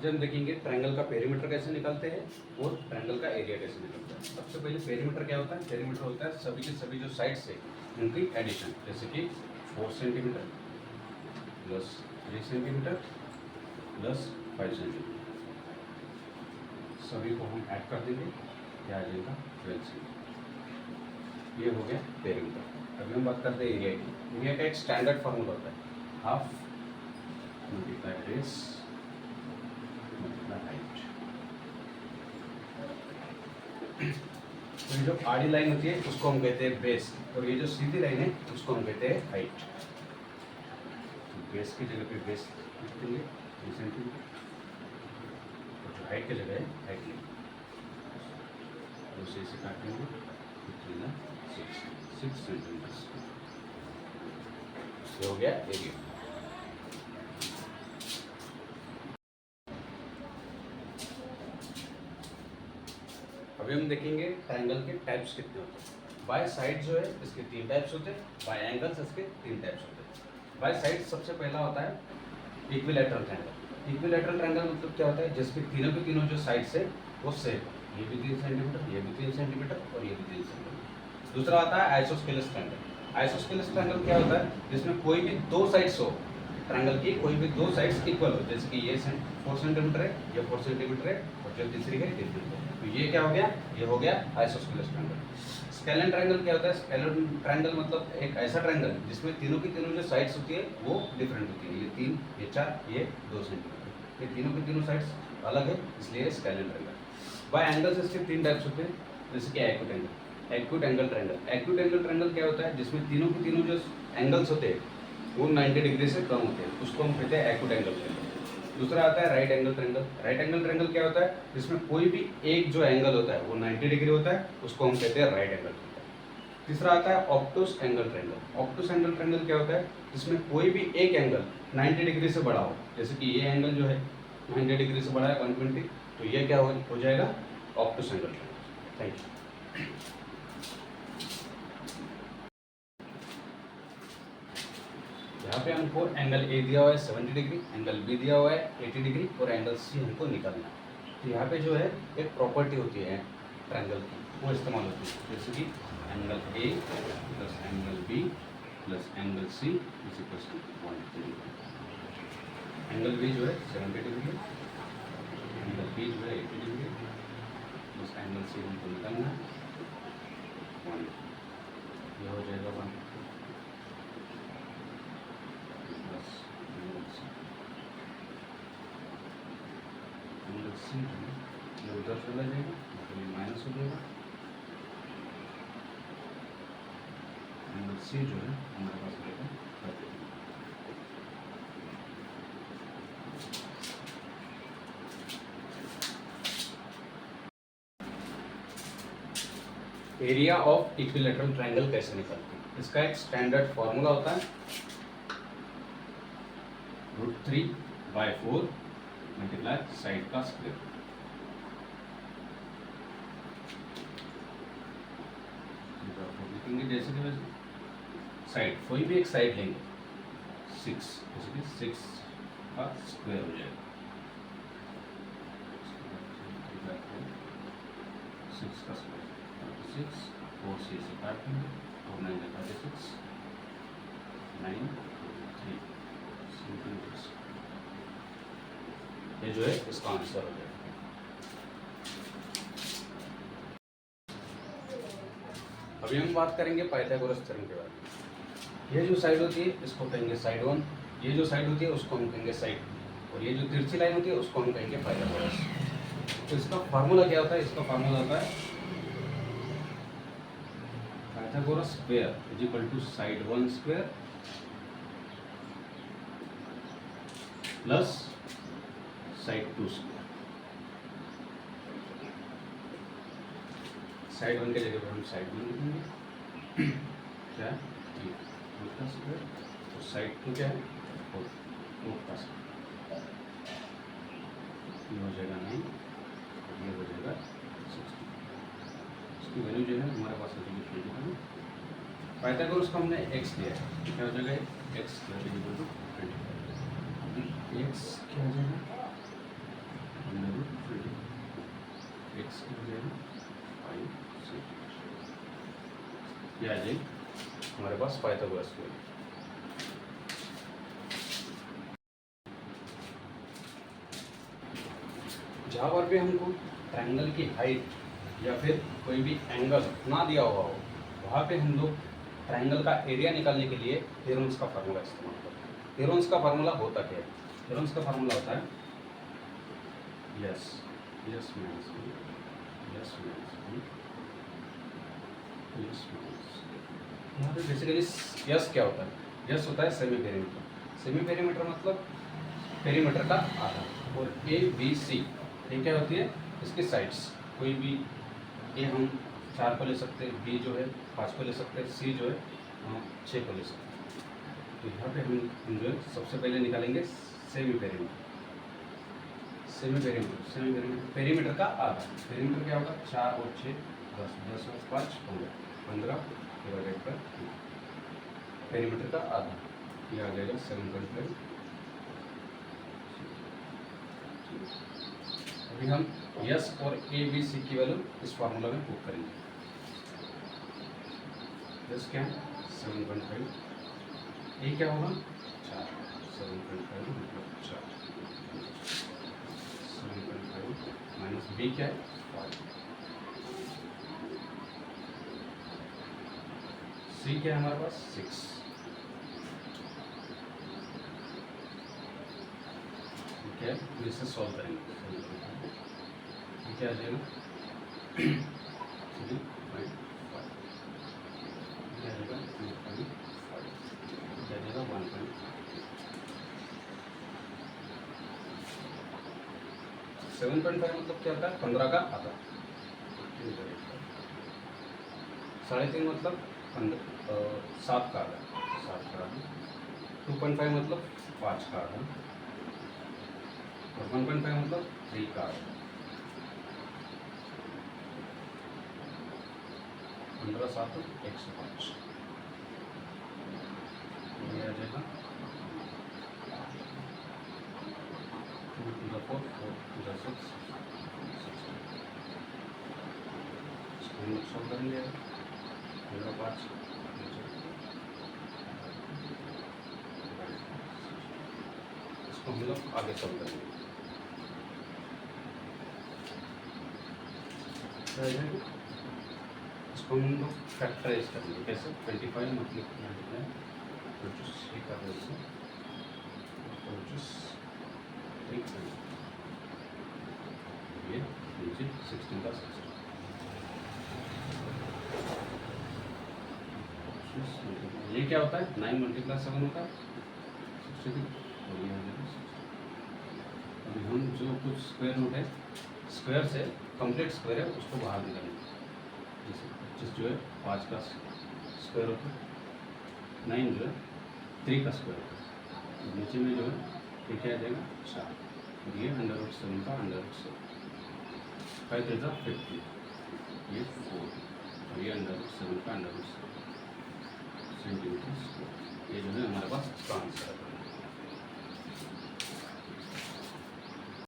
आज हम देखेंगे ट्रायंगल का पेरीमीटर कैसे निकालते हैं और ट्रायंगल का एरिया कैसे निकलता है। सबसे पहले पेरीमीटर क्या होता है? पेरीमीटर होता है सभी के सभी जो साइड्स है उनकी एडिशन, जैसे कि 4 centimetre plus 3 centimetre plus 5 centimetre, सभी को हम ऐड कर देंगे, क्या आ जाएगा 12 सेंटीमीटर। ये हो गया पेरीमीटर। अभी हम बात करते हैं एरिया की। एरिया का एक स्टैंडर्ड फार्मूला होता है, हाफ मल्टीप्लाई बेस हाइट। तो ये जो आड़ी लाइन होती है उसको हम कहते हैं बेस, और ये जो सीधी लाइन है उसको हम कहते हैं हाइट। बेस की जगह पे बेस लिख देंगे 3 सेंटीमीटर, और जो हाइट की जगह है हाइट लिख दूसरे से काटेंगे 6 सेंटीमीटर। ये हो गया एरिया। अभी हम देखेंगे ट्रायंगल के टाइप्स कितने होते हैं। बाय साइड जो है इसके 3 टाइप्स होते हैं, बाय एंगल्स इसके 3 टाइप्स होते हैं। बाय साइड सबसे पहला होता है इक्विलैटरल ट्रायंगल। इक्विलैटरल ट्रायंगल मतलब क्या होता है? जिसके तीनों के तीनों जो साइड्स है वो सेम, ये भी 3 सेंटीमीटर, ये भी 3 सेंटीमीटर और ये भी 3 सेंटीमीटर। दूसरा आता है आइसोस्केलस ट्रायंगल। आइसोस्केलस ट्रायंगल क्या होता है? जिसमें कोई भी 2 साइड्स हो, ट्रायंगल की कोई भी 2 साइड्स इक्वल हो, जैसे कि ये 4 सेंटीमीटर है, ये 4 सेंटीमीटर है, और जो तीसरी है 3 सेंटीमीटर। तो ये क्या हो गया? ये हो गया आइसोस्केलस ट्रायंगल। स्केलन ट्रायंगल क्या होता है? स्केलन ट्रायंगल मतलब एक ऐसा ट्रायंगल जिसमें तीनों की तीनों जो साइड्स होती है वो डिफरेंट होती है। ये 3, ये 4, ये 2 सेंटीमीटर, ये तीनों की तीनों साइड्स अलग है, इसलिए स्केलन ट्रायंगल। बाय एंगल्स इसके 3 टाइप्स होते हैं, जैसे कि acute angle, acute angle triangle. Acute angle triangle क्या होता है? जिसमें तीनों के तीनों जो एंगल्स होते हैं वो 90 डिग्री से कम होते हैं, उसको हम कहते हैं एक्यूट एंगल ट्रायंगल। दूसरा आता है right angle triangle. Right angle triangle क्या होता है? जिसमें कोई भी एक जो एंगल होता है वो 90 डिग्री होता है, उसको हम कहते हैं राइट एंगल ट्रायंगल। तीसरा आता है ऑब्टूस एंगल ट्रायंगल। ऑब्टूस एंगल ट्रायंगल क्या होता है? जिसमें कोई भी एक एंगल 90 डिग्री से बड़ा हो, जैसे कि ये एंगल जो है 90 डिग्री से बड़ा है 120, तो ये क्या हो जाएगा? ऑब्टूस एंगल ट्रायंगल। Thank you. यहाँ पे हमको एंगल ए दिया हुआ है 70 डिग्री, एंगल बी दिया हुआ है 80 डिग्री, और एंगल सी हमको निकालना है। तो यहाँ पे जो है एक प्रॉपर्टी होती है ट्रायंगल की, वो इस्तेमाल होती है, जैसे कि angle A plus angle B plus angle C is equal to 180 degree. Angle B जो है 70 डिग्री, एंगल बी जो है 80 डिग्री, प्लस एंगल सी हमको निकालना है 180। ये हो जाएगा 1। एंगल सी ये उधर चला जाएगा, मतलब ये माइनस हो जाएगा। एंगल सी जो है हमारे पास रहेगा 30 degree. Area of equilateral triangle कैसे निकालते हैं? इसका एक स्टैंडर्ड फॉर्मूला होता है, √3/4 मल्टीप्लाई साइड का स्क्वायर। लिखेंगे जैसे कि वैसे, साइड कोई भी एक साइड लेंगे 6, जैसे कि 6 का स्क्वायर हो जाएगा, 6 का स्क्वायर 36, 4 से काट देंगे, 4 9 36, 9 3 सेंटीमीटर। ये जो है इसका आंसर हो जाएगा। अभी हम बात करेंगे पाइथागोरस थ्योरम के बारे में। ये जो साइड होती है इसको कहेंगे साइड 1, ये जो साइड होती है उसको हम कहेंगे साइड 2, और ये जो तिरछी लाइन होती है उसको हम कहेंगे पाइथागोरस। तो इसका फार्मूला क्या होता है? इसका फार्मूला होता है Pythagoras square is equal to side 1 square plus side 2 square. Side 1 के जगह पर हम साइड 1 लिखेंगे, क्या है 3 का स्क्वायर, और साइड 2 क्या है 4 का स्क्वायर। ये हो जाएगा 9, और ये हो जाएगा 60। इसकी वैल्यू जो है हमारे पास है पाइथागोरस को हमने x दिया है, क्या हो जाएगा x square equal to 25। x क्या हो जाएगा इसकी हो जाएगा 5 cm। ये आ जाएगी हमारे पास पाइथागोरस की। जहाँ पर भी हमको ट्रायंगल की हाइट या फिर कोई भी एंगल ना दिया हुआ हो, वहाँ पे हम लोग ट्रायंगल का एरिया निकालने के लिए थ्योरम्स का फार्मूला इस्तेमाल करते हैं। थ्योरम्स का फार्मूला होता क्या है? थ्योरम्स का फार्मूला होता है S S minus B, S minus B, S minus. यहाँ पे बेसिकली यस क्या होता है? यस होता है सेमी पेरीमीटर। सेमी पेरीमीटर मतलब पेरीमीटर का आधा। और ए बी सी ये क्या होती है? इसकी साइड्स। कोई भी ए हम 4 को ले सकते हैं, बी जो है 5 को ले सकते हैं, सी जो है 6 को ले सकते हैं। तो यहाँ पे हम जो है सबसे पहले निकालेंगे semi perimeter. Semi perimeter, semi perimeter, perimeter का आधा। पेरीमीटर क्या होगा? 4 और 6 10, 10 और 5 15, 15 डिवाइडेड बाय 2। पेरीमीटर का आधा ये आ जाएगा 7.5। अभी हम यस और ए बी सी की वैल्यू इस फार्मूला में पुट करेंगे। यस क्या है? 7.5। ए क्या होगा? 4। 7.5 मतलब 4। 7.5 माइनस बी क्या है? 5। सी क्या है हमारे पास? 6। ठीक है, इसे सॉल्व करेंगे। क्या आ जाएगा? 3.5 क्या आ जाएगा? 2.5 क्या आ जाएगा? 1.5। 7.5 मतलब क्या होता है? 15 का आधा। 3.5 मतलब 7 का आधा। 7 का आधा। 2.5 मतलब 5 का आधा। और 1.5 मतलब 3 का आधा। 15 7 105। ये आ जाएगा 2 to the 4, 4 to the 6, 16। इसको हम लोग सॉल्व करेंगे। 15 5 इसको हम लोग आगे सॉल्व करेंगे। इसको हम लोग फैक्टराइज करेंगे। कैसे? 25 मल्टीप्लाई कर देंगे 3। ये नीचे 16 का 16। ये क्या होता है? 9 मल्टीप्लाई 7 होता है 63। और ये आ जाएगा 60। अभी हम जो कुछ स्क्वायर रूट है, स्क्वायर से कंप्लीट स्क्वायर है उसको बाहर निकालेंगे। जैसे 25 जो है 5 का स्क्वायर होता है, 9 जो है 3 का स्क्वायर होता है। नीचे में जो है ये क्या आ जाएगा? 4। और ये √7 का √7। 5 3 50। ये 4 और ये √7 का √7 सेंटीमीटर स्क्वायर। ये जो है हमारे पास इसका आंसर है।